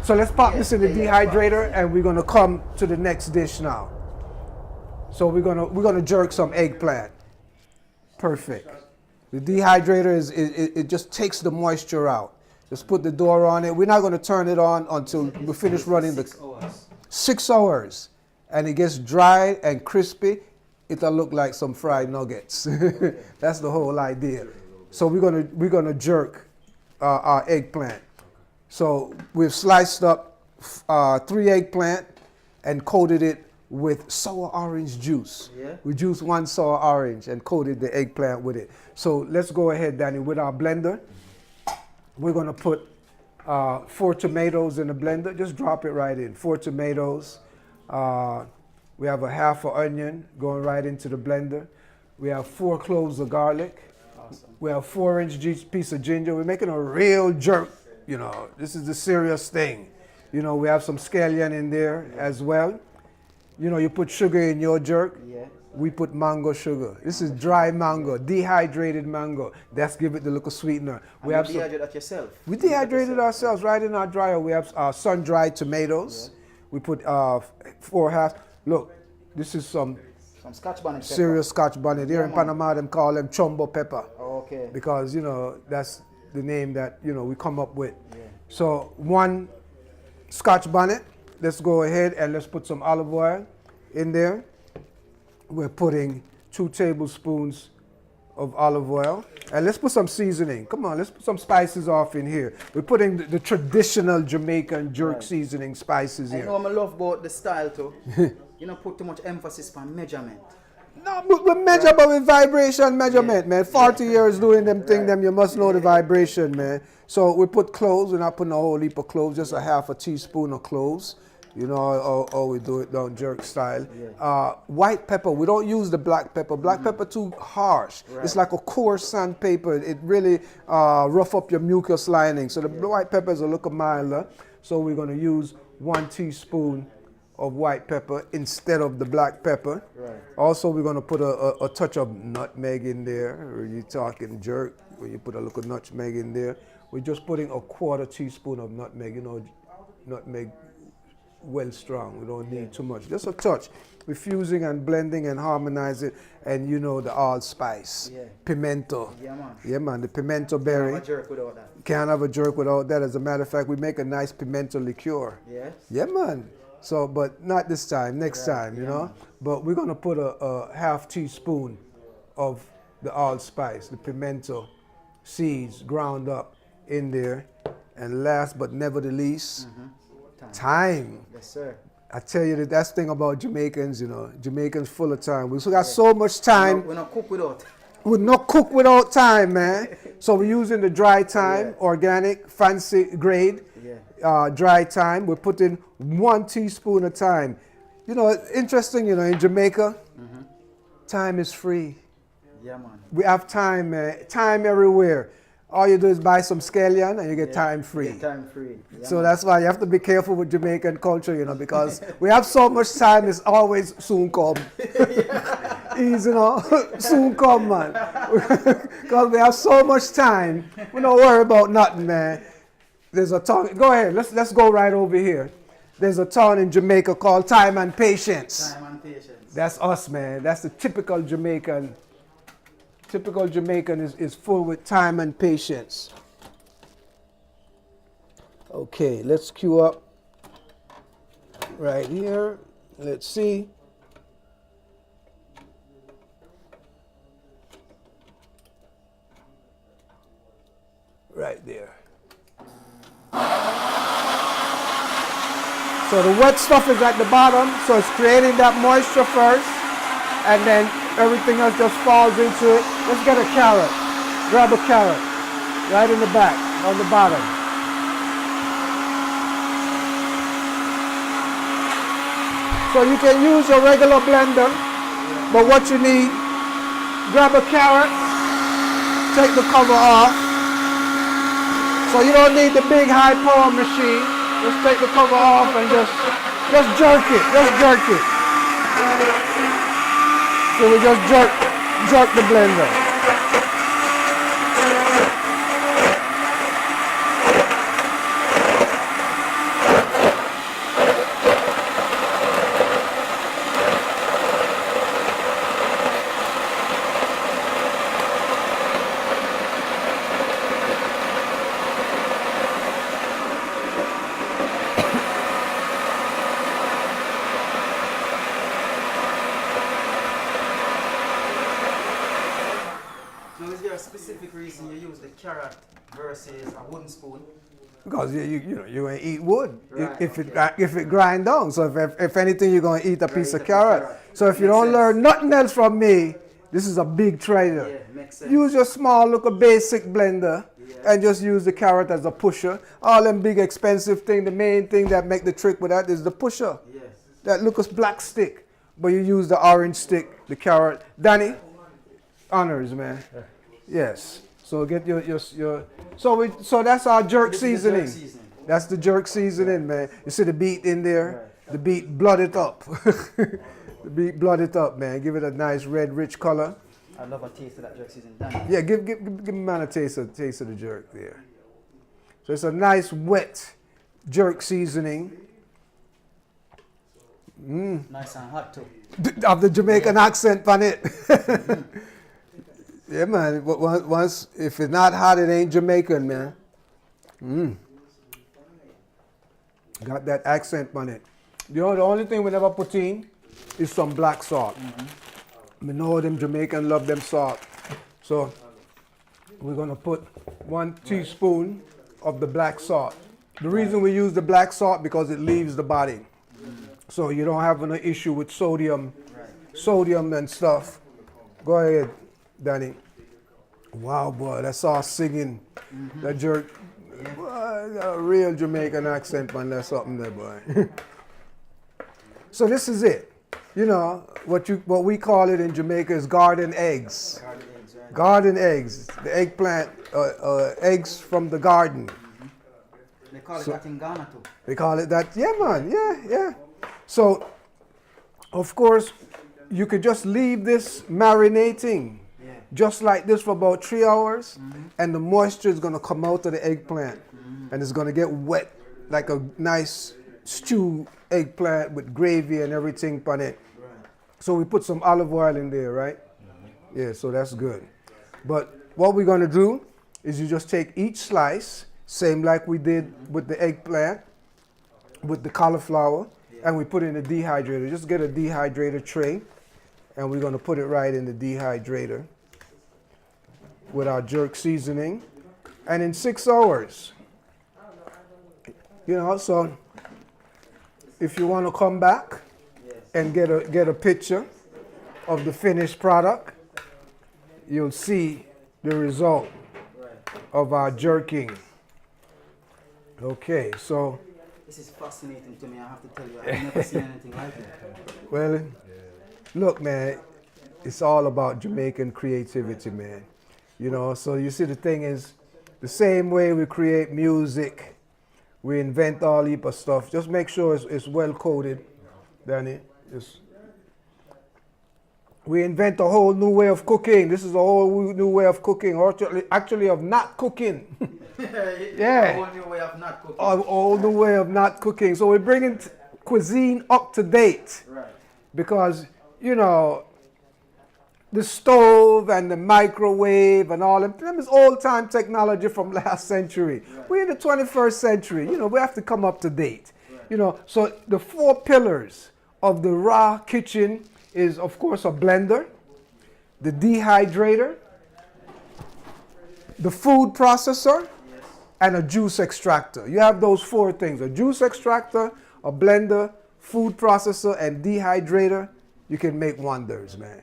So let's pop this in the dehydrator, and we're gonna come to the next dish now. So we're gonna jerk some eggplant. Perfect. The dehydrator it just takes the moisture out. Just put the door on it. We're not gonna turn it on until we finish running 6 hours. 6 hours, and it gets dry and crispy. It'll look like some fried nuggets. That's the whole idea. So we're gonna jerk our eggplant. So we've sliced up 3 eggplant and coated it with sour orange juice. Yeah. We juiced 1 sour orange and coated the eggplant with it. So let's go ahead, Danny, with our blender. We're gonna put 4 tomatoes in the blender. Just drop it right in. 4 tomatoes. We have a half an onion going right into the blender. We have 4 cloves of garlic. Awesome. We have 4-inch piece of ginger. We're making a real jerk. You know, this is the serious thing. You know, we have some scallion in there as well. You know, you put sugar in your jerk. Yeah. We put mango sugar. This is dry mango, dehydrated mango. That's give it the little sweetener. We have dehydrated that yourself. We dehydrated ourselves right in our dryer. We have sun-dried tomatoes. Yeah. We put 4 halves. Look, this is some Scotch bonnet pepper. Serious Scotch bonnet. Here in Panama, them call them chumbo pepper. Oh, okay. Because, you know, that's the name that, you know, we come up with. Yeah. So 1 Scotch bonnet. Let's go ahead and let's put some olive oil in there. We're putting 2 tablespoons of olive oil. And let's put some seasoning. Come on, let's put some spices off in here. We're putting the traditional Jamaican jerk seasoning spices here. I know I love about the style too. You don't put too much emphasis on measurement. No, but we measure but with vibration measurement, man. 40 years doing them thing, them you must know the vibration, man. So we put cloves. We're not putting a whole heap of cloves, just a half a teaspoon of cloves. You know how we do it down jerk style. Yeah. White pepper, we don't use the black pepper. Black pepper too harsh. Right. It's like a coarse sandpaper. It really rough up your mucus lining. So the white pepper is a little milder. So we're gonna use 1 teaspoon of white pepper instead of the black pepper. Right. Also, we're gonna put a touch of nutmeg in there. When you're talking jerk, when you put a little nutmeg in there, we're just putting a 1/4 teaspoon of nutmeg. You know, nutmeg well strong. We don't need too much. Just a touch. We're fusing and blending and harmonizing, and you know the allspice. Yeah. Pimento. Yeah, man. Yeah, man. The pimento berry. Can't have a jerk without that. Can't have a jerk without that. As a matter of fact, we make a nice pimento liqueur. Yes. Yeah, man. So, but not this time. Next time, you know. Man. But we're gonna put a half teaspoon of the allspice, the pimento seeds ground up in there, and last but never the least. Time. Yes, sir. I tell you that's the thing about Jamaicans, you know. Jamaicans full of time. We still got so much time. We're not cook without. We're not cook without time, man. So we're using the dry time, organic, fancy grade, dry time. We're putting 1 teaspoon of thyme. You know, interesting, you know, in Jamaica, time is free. Yeah, man. We have time, man. Time everywhere. All you do is buy some scallion and you get time free. Get time free. Yeah, so that's why you have to be careful with Jamaican culture, you know, because we have so much time, it's always soon come. Easy, you know, soon come, man. Because we have so much time, we don't worry about nothing, man. There's a town, go ahead, let's go right over here. There's a town in Jamaica called Time and Patience. Time and Patience. That's us, man. That's the typical Jamaican. Typical Jamaican is full with time and patience. Okay, let's queue up right here. Let's see. Right there. So the wet stuff is at the bottom, so it's creating that moisture first, and then everything else just falls into it. Let's get a carrot. Grab a carrot. Right in the back, on the bottom. So you can use your regular blender, but what you need, grab a carrot, take the cover off. So you don't need the big high power machine. Just take the cover off and just jerk it. Just jerk it. So we just jerk the blender. the carrot versus a wooden spoon? Because you ain't eat wood Right, if okay. if it grind down. So if anything, you're gonna eat a piece of carrot. So if you Makes don't sense. learn nothing else from me, this is a big trader. Yeah, makes sense. Use your small, little basic blender and just use the carrot as a pusher. All them big expensive thing, the main thing that make the trick with that is the pusher. Yes. That looks black stick, but you use the orange stick, the carrot. Danny, honors, man. Yes. So get your so that's our jerk This is the seasoning. jerk seasoning. That's the jerk seasoning, man. You see the beet in there? The beet blood it up. The beet blood it up, man. Give it a nice red, rich color. I love a taste of that jerk seasoning. Done. Yeah, give man a taste of the jerk there. So it's a nice wet jerk seasoning. Nice and hot too. Of the Jamaican accent on it. Yeah, man. Once if it's not hot, it ain't Jamaican, man. Got that accent on it. The only thing we never put in is some black salt. We know them Jamaican love them salt. So we're gonna put 1 teaspoon of the black salt. The reason we use the black salt because it leaves the body. So you don't have an issue with sodium and stuff. Go ahead, Danny. Wow, boy, that's all singing. That jerk. Boy, got a real Jamaican accent, man. That's something there, boy. So this is it. You know, what we call it in Jamaica is garden eggs. Garden eggs, right? Garden eggs. The eggplant, eggs from the garden. They call it that in Ghana too. They call it that. Yeah, man. Yeah. So, of course, you could just leave this marinating just like this for about 3 hours, and the moisture is going to come out of the eggplant, and it's going to get wet like a nice stew eggplant with gravy and everything on it. Right. So we put some olive oil in there, right? Yeah, so that's good. But what we're going to do is you just take each slice, same like we did with the eggplant, with the cauliflower, and we put it in the dehydrator. Just get a dehydrator tray, and we're going to put it right in the dehydrator with our jerk seasoning. And in 6 hours, so if you want to come back and get a picture of the finished product, you'll see the result of our jerking. Okay, so This is fascinating to me, I have to tell you. I've never seen anything like it. well, look, man, it's all about Jamaican creativity, man. So you see, the thing is, the same way we create music, we invent all heap of stuff. Just make sure it's well coded, Danny. We invent a whole new way of cooking. This is a whole new way of cooking, or actually of not cooking. A whole new way of not cooking. A whole new way of not cooking. So we're bringing cuisine up to date. Right. Because, the stove and the microwave and all them is old-time technology from last century. Right. We're in the 21st century. We have to come up to date. Right. So the 4 pillars of the raw kitchen is, of course, a blender, the dehydrator, the food processor, and a juice extractor. You have those 4 things: a juice extractor, a blender, food processor, and dehydrator. You can make wonders, man.